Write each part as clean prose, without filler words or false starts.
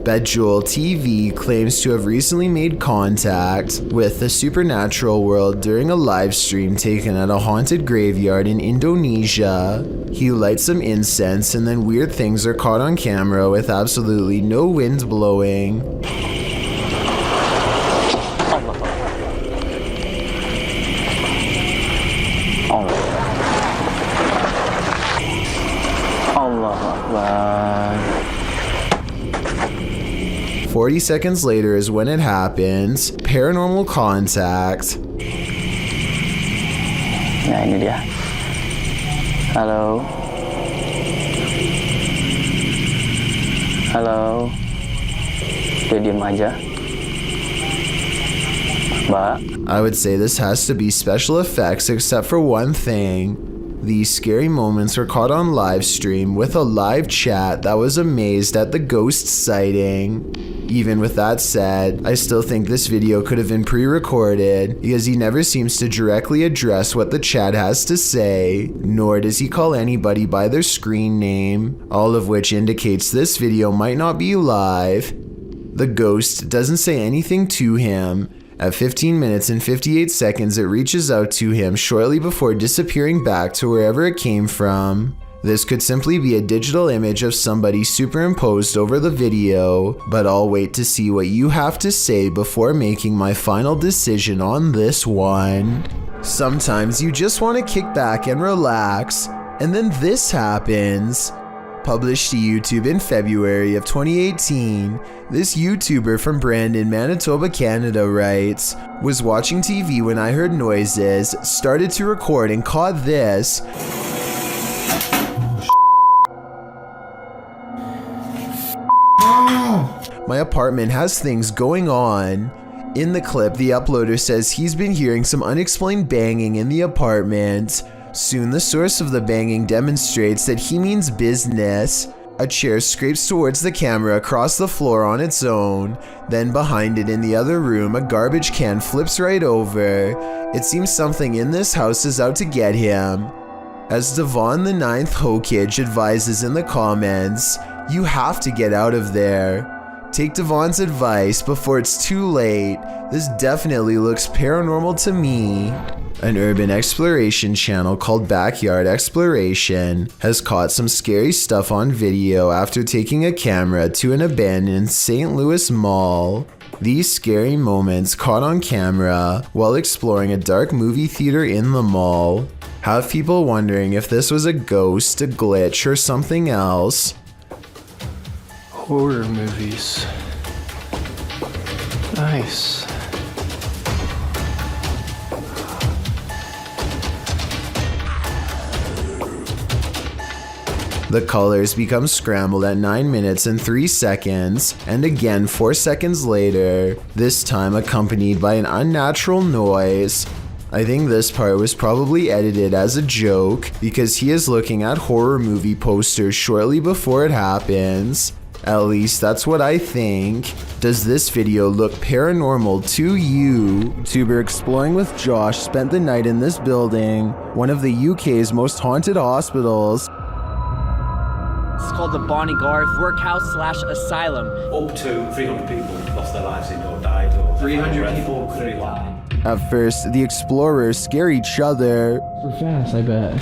Bejewel TV claims to have recently made contact with the supernatural world during a live stream taken at a haunted graveyard in Indonesia. He lights some incense and then weird things are caught on camera with absolutely no wind blowing. Allah Akbar. 40 seconds later is when it happens. Paranormal Contact. Nah, ini dia. Halo. Halo. Dia diem aja. Mbak. I would say this has to be special effects except for one thing. These scary moments were caught on live stream with a live chat that was amazed at the ghost sighting. Even with that said, I still think this video could have been pre-recorded because he never seems to directly address what the chat has to say, nor does he call anybody by their screen name, all of which indicates this video might not be live. The ghost doesn't say anything to him. At 15 minutes and 58 seconds, it reaches out to him shortly before disappearing back to wherever it came from. This could simply be a digital image of somebody superimposed over the video, but I'll wait to see what you have to say before making my final decision on this one. Sometimes you just want to kick back and relax, and then this happens. Published to YouTube in February of 2018, this YouTuber from Brandon, Manitoba, Canada writes, "Was watching TV when I heard noises, started to record and caught this. My apartment has things going on." In the clip, the uploader says he's been hearing some unexplained banging in the apartment. Soon the source of the banging demonstrates that he means business. A chair scrapes towards the camera across the floor on its own. Then behind it in the other room, a garbage can flips right over. It seems something in this house is out to get him. As Devon the 9th Hokage advises in the comments, you have to get out of there. Take Devon's advice before it's too late. This definitely looks paranormal to me. An urban exploration channel called Backyard Exploration has caught some scary stuff on video after taking a camera to an abandoned St. Louis mall. These scary moments caught on camera while exploring a dark movie theater in the mall have people wondering if this was a ghost, a glitch, or something else. Horror movies. Nice. The colors become scrambled at 9 minutes and 3 seconds, and again 4 seconds later, this time accompanied by an unnatural noise. I think this part was probably edited as a joke because he is looking at horror movie posters shortly before it happens. At least that's what I think. Does this video look paranormal to you? YouTuber Exploring with Josh spent the night in this building, one of the UK's most haunted hospitals. It's called the Bonnie Garth Workhouse / Asylum. Up to 300 people lost their lives in or died. Or 300 people could have died. At first, the explorers scare each other. We're fast, I bet.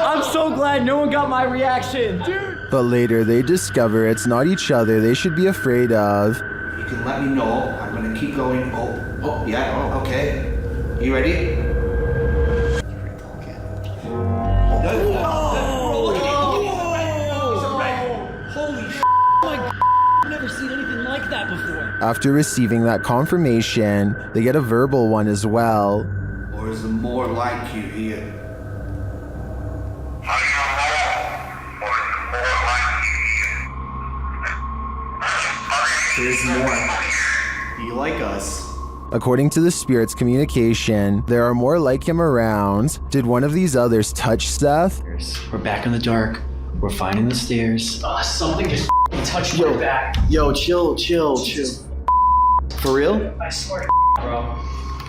I'm so glad no one got my reaction, dude. But later, they discover it's not each other they should be afraid of. You can let me know. I'm gonna keep going up. Oh, yeah, oh, okay. You ready? After receiving that confirmation, they get a verbal one as well. Or is there more like you here? There's more. Do you like us? According to the spirit's communication, there are more like him around. Did one of these others touch Seth? We're back in the dark. We're finding the stairs. Something just touched my back. Yo, chill. For real? I swear to bro.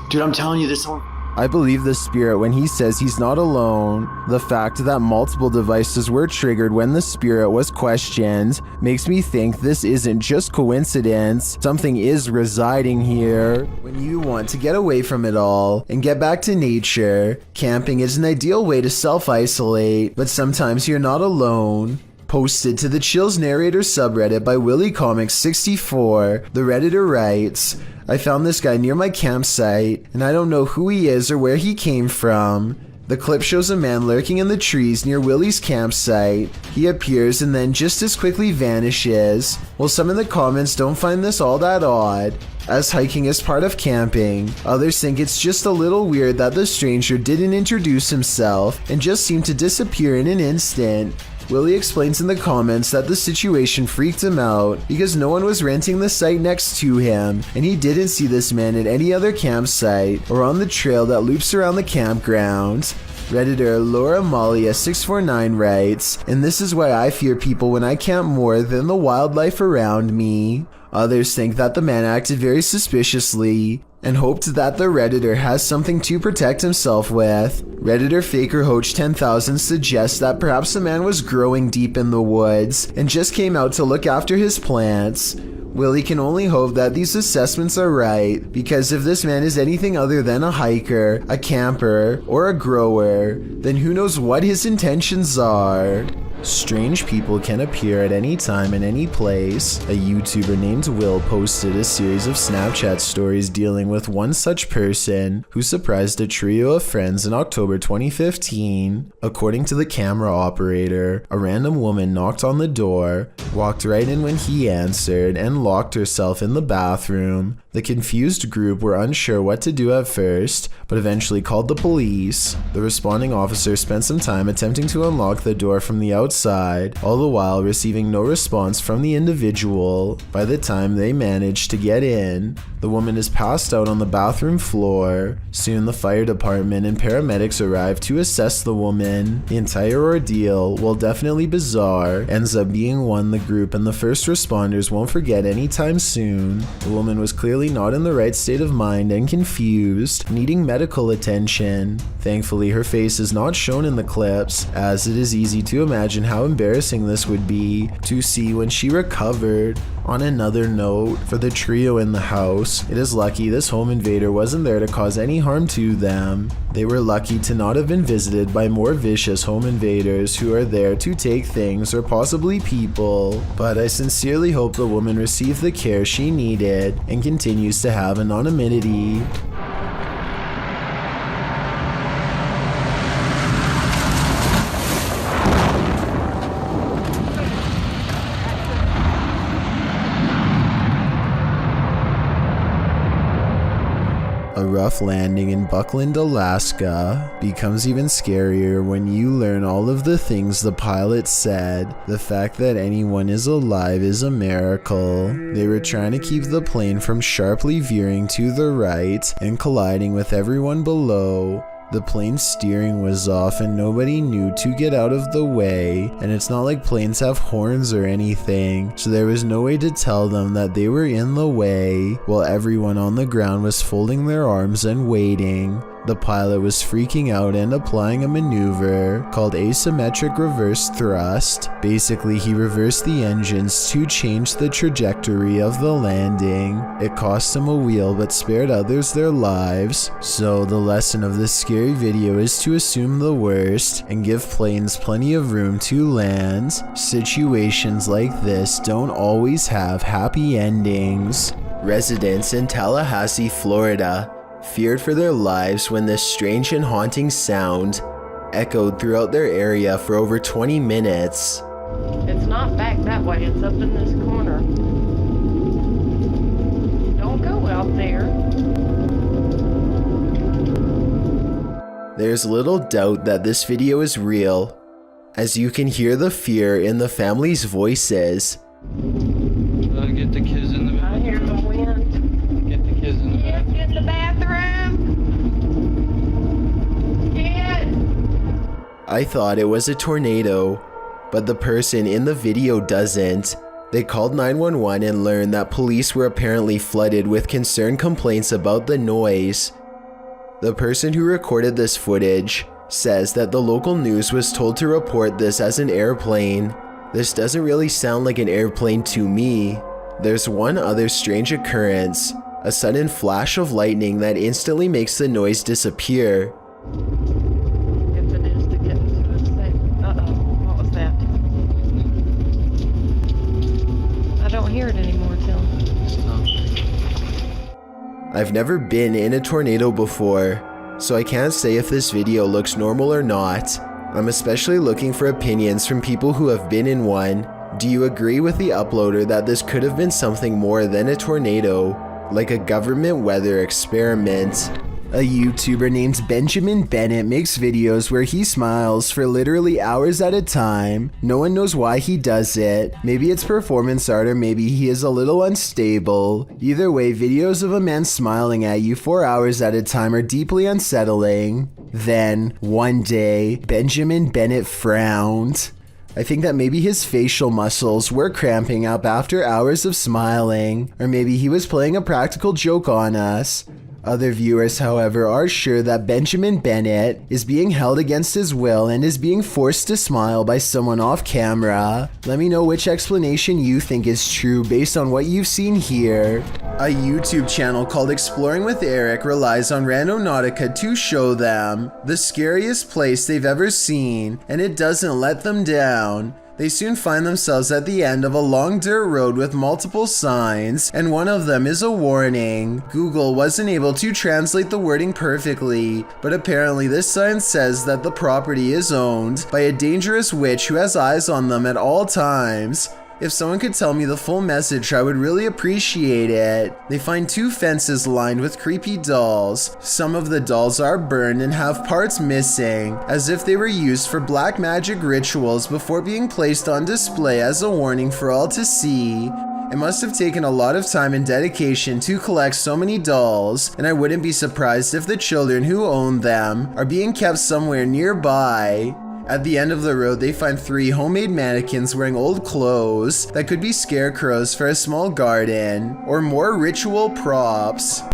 Dude, I'm telling you, there's someone I believe the spirit when he says he's not alone. The fact that multiple devices were triggered when the spirit was questioned makes me think this isn't just coincidence. Something is residing here. When you want to get away from it all and get back to nature, camping is an ideal way to self-isolate, but sometimes you're not alone. Posted to the Chills Narrator subreddit by WillyComics64, the Redditor writes, I found this guy near my campsite, and I don't know who he is or where he came from. The clip shows a man lurking in the trees near Willy's campsite. He appears and then just as quickly vanishes. While some in the comments don't find this all that odd, as hiking is part of camping, others think it's just a little weird that the stranger didn't introduce himself and just seemed to disappear in an instant. Willy explains in the comments that the situation freaked him out because no one was renting the site next to him, and he didn't see this man at any other campsite or on the trail that loops around the campground. Redditor Laura Malia 649 writes, and this is why I fear people when I camp more than the wildlife around me. Others think that the man acted very suspiciously and hoped that the Redditor has something to protect himself with. Redditor Faker Hoach 10,000 suggests that perhaps the man was growing deep in the woods and just came out to look after his plants. Willy can only hope that these assessments are right, because if this man is anything other than a hiker, a camper, or a grower, then who knows what his intentions are. Strange people can appear at any time in any place. A YouTuber named Will posted a series of Snapchat stories dealing with one such person who surprised a trio of friends in October 2015. According to the camera operator, a random woman knocked on the door, walked right in when he answered, and locked herself in the bathroom. The confused group were unsure what to do at first, but eventually called the police. The responding officer spent some time attempting to unlock the door from the outside, all the while receiving no response from the individual. By the time they managed to get in, the woman is passed out on the bathroom floor. Soon the fire department and paramedics arrive to assess the woman. The entire ordeal, while definitely bizarre, ends up being one the group and the first responders won't forget anytime soon. The woman was clearly not in the right state of mind and confused, needing medical attention. Thankfully, her face is not shown in the clips, as it is easy to imagine how embarrassing this would be to see when she recovered. On another note, for the trio in the house, it is lucky this home invader wasn't there to cause any harm to them. They were lucky to not have been visited by more vicious home invaders who are there to take things or possibly people. But I sincerely hope the woman received the care she needed and continues to have anonymity. A rough landing in Buckland, Alaska becomes even scarier when you learn all of the things the pilot said. The fact that anyone is alive is a miracle. They were trying to keep the plane from sharply veering to the right and colliding with everyone below. The plane's steering was off and nobody knew to get out of the way, and it's not like planes have horns or anything, so there was no way to tell them that they were in the way, while everyone on the ground was folding their arms and waiting. The pilot was freaking out and applying a maneuver called asymmetric reverse thrust. Basically, he reversed the engines to change the trajectory of the landing. It cost him a wheel but spared others their lives. So the lesson of this scary video is to assume the worst and give planes plenty of room to land. Situations like this don't always have happy endings. Residents in Tallahassee, Florida, feared for their lives when this strange and haunting sound echoed throughout their area for over 20 minutes. It's not back that way, it's up in this corner. Don't go out there. There's little doubt that this video is real, as you can hear the fear in the family's voices. Get the kids in the I hear the wind. Get the kids in the Yes, get in the bathroom. Kids. I thought it was a tornado, but the person in the video doesn't. They called 911 and learned that police were apparently flooded with concerned complaints about the noise. The person who recorded this footage says that the local news was told to report this as an airplane. This doesn't really sound like an airplane to me. There's one other strange occurrence, a sudden flash of lightning that instantly makes the noise disappear. If it is to get into a safe. Uh-oh, what was that? I don't hear it anymore, Tim. I've never been in a tornado before, so I can't say if this video looks normal or not. I'm especially looking for opinions from people who have been in one. Do you agree with the uploader that this could have been something more than a tornado, like a government weather experiment? A YouTuber named Benjamin Bennett makes videos where he smiles for literally hours at a time. No one knows why he does it. Maybe it's performance art or maybe he is a little unstable. Either way, videos of a man smiling at you for hours at a time are deeply unsettling. Then, one day, Benjamin Bennett frowned. I think that maybe his facial muscles were cramping up after hours of smiling, or maybe he was playing a practical joke on us. Other viewers, however, are sure that Benjamin Bennett is being held against his will and is being forced to smile by someone off camera. Let me know which explanation you think is true based on what you've seen here. A YouTube channel called Exploring with Eric relies on Randonautica to show them the scariest place they've ever seen, and it doesn't let them down. They soon find themselves at the end of a long dirt road with multiple signs, and one of them is a warning. Google wasn't able to translate the wording perfectly, but apparently this sign says that the property is owned by a dangerous witch who has eyes on them at all times. If someone could tell me the full message, I would really appreciate it. They find 2 fences lined with creepy dolls. Some of the dolls are burned and have parts missing, as if they were used for black magic rituals before being placed on display as a warning for all to see. It must have taken a lot of time and dedication to collect so many dolls, and I wouldn't be surprised if the children who own them are being kept somewhere nearby. At the end of the road, they find 3 homemade mannequins wearing old clothes that could be scarecrows for a small garden, or more ritual props. Do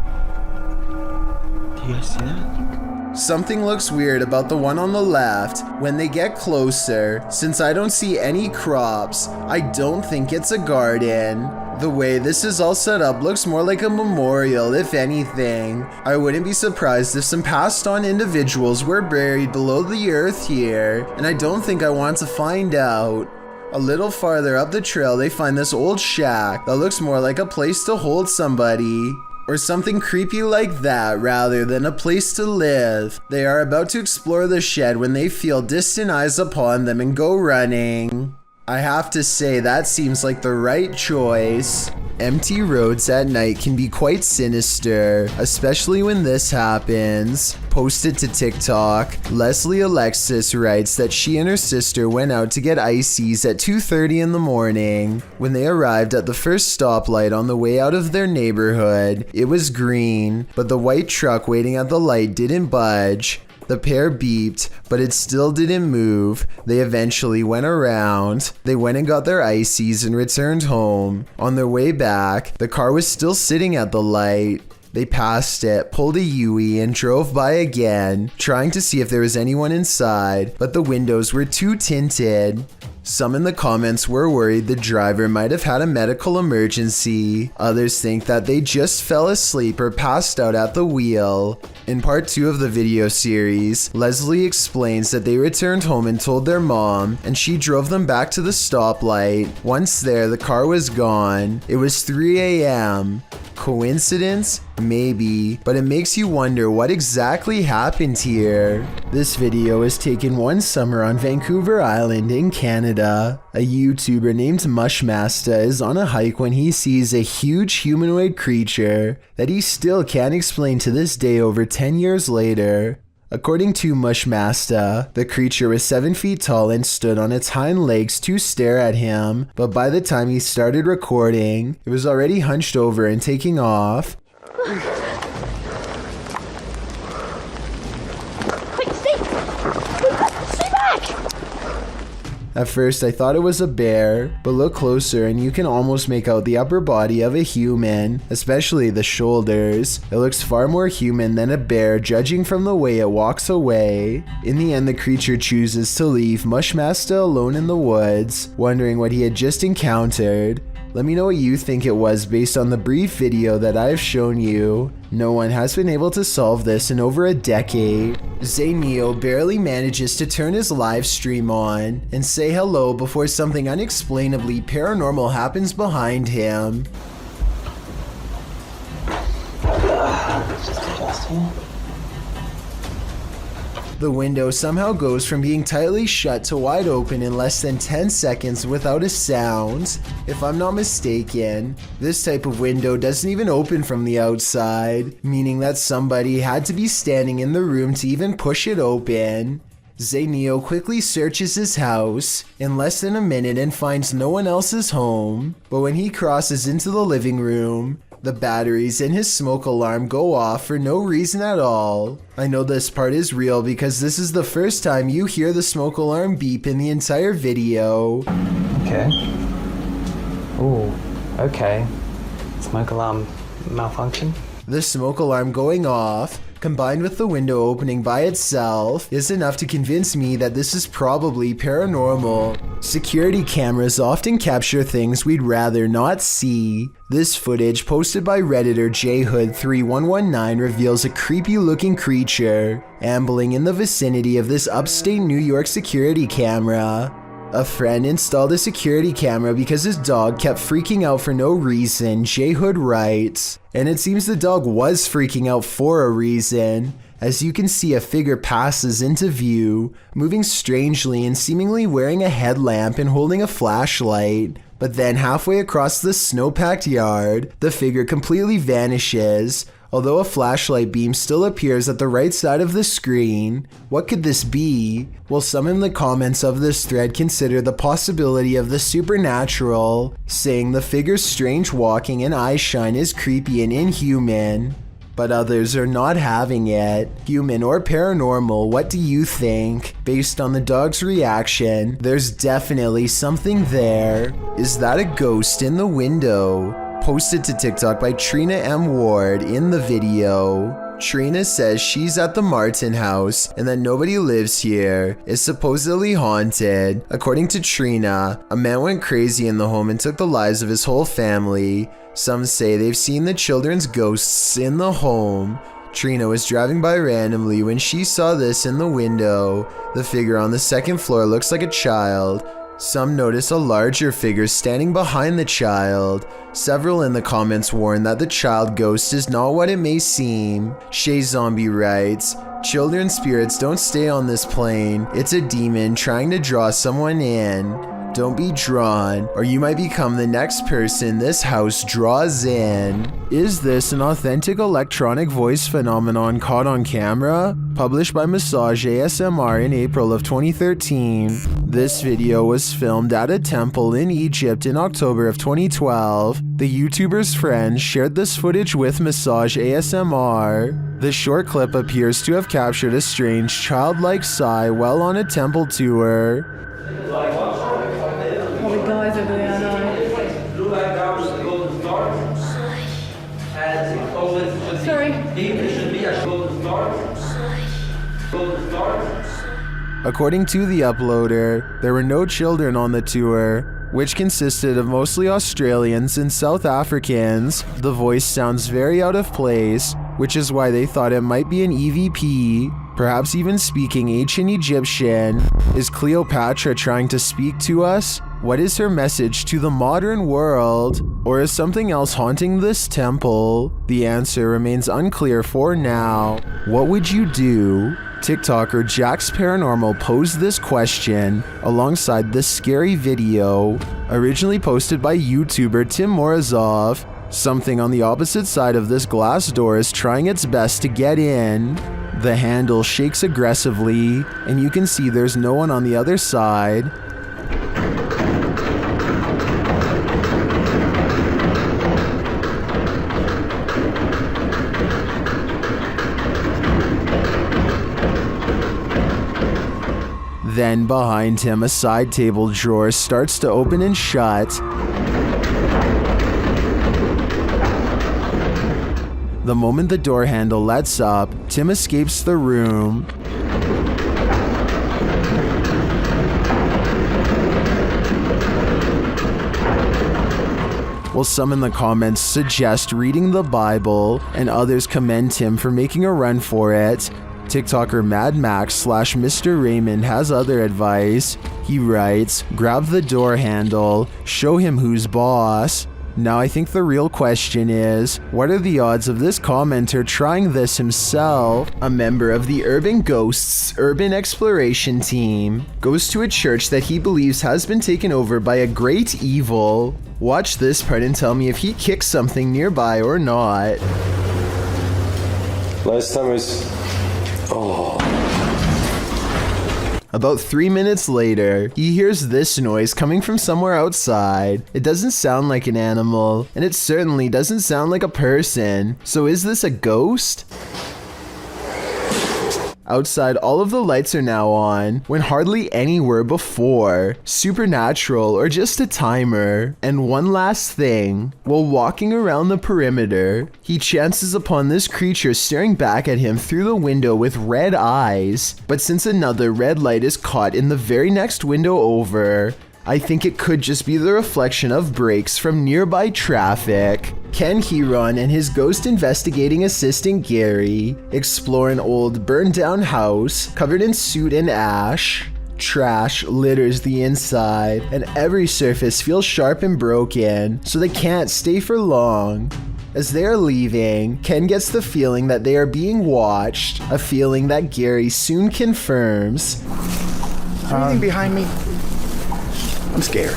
you guys see that? Something looks weird about the one on the left. When they get closer, since I don't see any crops, I don't think it's a garden. The way this is all set up looks more like a memorial, if anything. I wouldn't be surprised if some passed on individuals were buried below the earth here, and I don't think I want to find out. A little farther up the trail, they find this old shack that looks more like a place to hold somebody, or something creepy like that rather than a place to live. They are about to explore the shed when they feel distant eyes upon them and go running. I have to say, that seems like the right choice. Empty roads at night can be quite sinister, especially when this happens. Posted to TikTok, Leslie Alexis writes that she and her sister went out to get ices at 2:30 in the morning. When they arrived at the first stoplight on the way out of their neighborhood, it was green, but the white truck waiting at the light didn't budge. The pair beeped, but it still didn't move. They eventually went around. They went and got their ices and returned home. On their way back, the car was still sitting at the light. They passed it, pulled a U-turn, and drove by again, trying to see if there was anyone inside, but the windows were too tinted. Some in the comments were worried the driver might have had a medical emergency. Others think that they just fell asleep or passed out at the wheel. In part 2 of the video series, Leslie explains that they returned home and told their mom, and she drove them back to the stoplight. Once there, the car was gone. It was 3 a.m. Coincidence? Maybe, but it makes you wonder what exactly happened here. This video was taken one summer on Vancouver Island in Canada. A YouTuber named Mushmasta is on a hike when he sees a huge humanoid creature that he still can't explain to this day over 10 years later. According to Mushmasta, the creature was 7 feet tall and stood on its hind legs to stare at him, but by the time he started recording, it was already hunched over and taking off. At first I thought it was a bear, but look closer and you can almost make out the upper body of a human, especially the shoulders. It looks far more human than a bear judging from the way it walks away. In the end, the creature chooses to leave Mushmaster alone in the woods, wondering what he had just encountered. Let me know what you think it was based on the brief video that I've shown you. No one has been able to solve this in over a decade. Zayneo barely manages to turn his live stream on and say hello before something unexplainably paranormal happens behind him. The window somehow goes from being tightly shut to wide open in less than 10 seconds without a sound. If I'm not mistaken, this type of window doesn't even open from the outside, meaning that somebody had to be standing in the room to even push it open. Zayneo quickly searches his house in less than a minute and finds no one else's home, but when he crosses into the living room, the batteries in his smoke alarm go off for no reason at all. I know this part is real because this is the first time you hear the smoke alarm beep in the entire video. Okay. Ooh, okay. Smoke alarm malfunction? The smoke alarm going off, combined with the window opening by itself, is enough to convince me that this is probably paranormal. Security cameras often capture things we'd rather not see. This footage, posted by Redditor jhood3119, reveals a creepy looking creature ambling in the vicinity of this upstate New York security camera. A friend installed a security camera because his dog kept freaking out for no reason, jhood writes. And it seems the dog was freaking out for a reason. As you can see, a figure passes into view, moving strangely and seemingly wearing a headlamp and holding a flashlight. But then halfway across the snow-packed yard, the figure completely vanishes, although a flashlight beam still appears at the right side of the screen. What could this be? Well, some in the comments of this thread consider the possibility of the supernatural, saying the figure's strange walking and eye shine is creepy and inhuman. But others are not having it. Human or paranormal, what do you think? Based on the dog's reaction, there's definitely something there. Is that a ghost in the window? Posted to TikTok by Trina M. Ward in the video. Trina says she's at the Martin house and that nobody lives here. It's supposedly haunted. According to Trina, a man went crazy in the home and took the lives of his whole family. Some say they've seen the children's ghosts in the home. Trina was driving by randomly when she saw this in the window. The figure on the second floor looks like a child. Some notice a larger figure standing behind the child. Several in the comments warn that the child ghost is not what it may seem. Shay Zombie writes, "Children's spirits don't stay on this plane. It's a demon trying to draw someone in. Don't be drawn, or you might become the next person this house draws in." Is this an authentic electronic voice phenomenon caught on camera? Published by Massage ASMR in April of 2013. This video was filmed at a temple in Egypt in October of 2012. The YouTuber's friend shared this footage with Massage ASMR. The short clip appears to have captured a strange childlike sigh while on a temple tour. Probably guys over there, I know. Blue light down to the golden star. And it always should Sorry. It should be a golden star. Golden star. According to the uploader, there were no children on the tour, which consisted of mostly Australians and South Africans. The voice sounds very out of place, which is why they thought it might be an EVP, perhaps even speaking ancient Egyptian. Is Cleopatra trying to speak to us? What is her message to the modern world? Or is something else haunting this temple? The answer remains unclear for now. What would you do? TikToker Jax Paranormal posed this question alongside this scary video, originally posted by YouTuber Tim Morozov. Something on the opposite side of this glass door is trying its best to get in. The handle shakes aggressively, and you can see there's no one on the other side. Then behind him, a side table drawer starts to open and shut. The moment the door handle lets up, Tim escapes the room. While some in the comments suggest reading the Bible, and others commend Tim for making a run for it, TikToker MadMax/Mr. Raymond has other advice. He writes, grab the door handle, show him who's boss. Now I think the real question is, what are the odds of this commenter trying this himself? A member of the Urban Ghosts Urban Exploration Team goes to a church that he believes has been taken over by a great evil. Watch this part and tell me if he kicks something nearby or not. Last time was... Oh. About 3 minutes later, he hears this noise coming from somewhere outside. It doesn't sound like an animal, and it certainly doesn't sound like a person. So is this a ghost? Outside, all of the lights are now on, when hardly any were before. Supernatural or just a timer. And one last thing, while walking around the perimeter, he chances upon this creature staring back at him through the window with red eyes. But since another red light is caught in the very next window over, I think it could just be the reflection of brakes from nearby traffic. Ken Huron and his ghost investigating assistant Gary explore an old burned down house covered in soot and ash. Trash litters the inside, and every surface feels sharp and broken, so they can't stay for long. As they are leaving, Ken gets the feeling that they are being watched, a feeling that Gary soon confirms. Anything behind me? I'm scared.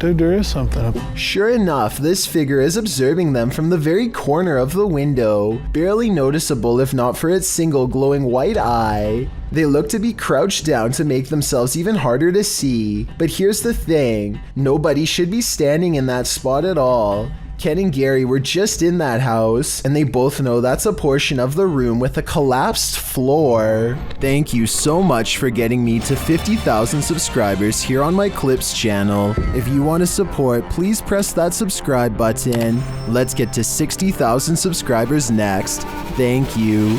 Dude, there is something up. Sure enough, this figure is observing them from the very corner of the window, barely noticeable if not for its single glowing white eye. They look to be crouched down to make themselves even harder to see, but here's the thing, nobody should be standing in that spot at all. Ken and Gary were just in that house, and they both know that's a portion of the room with a collapsed floor. Thank you so much for getting me to 50,000 subscribers here on my Clips channel. If you want to support, please press that subscribe button. Let's get to 60,000 subscribers next. Thank you.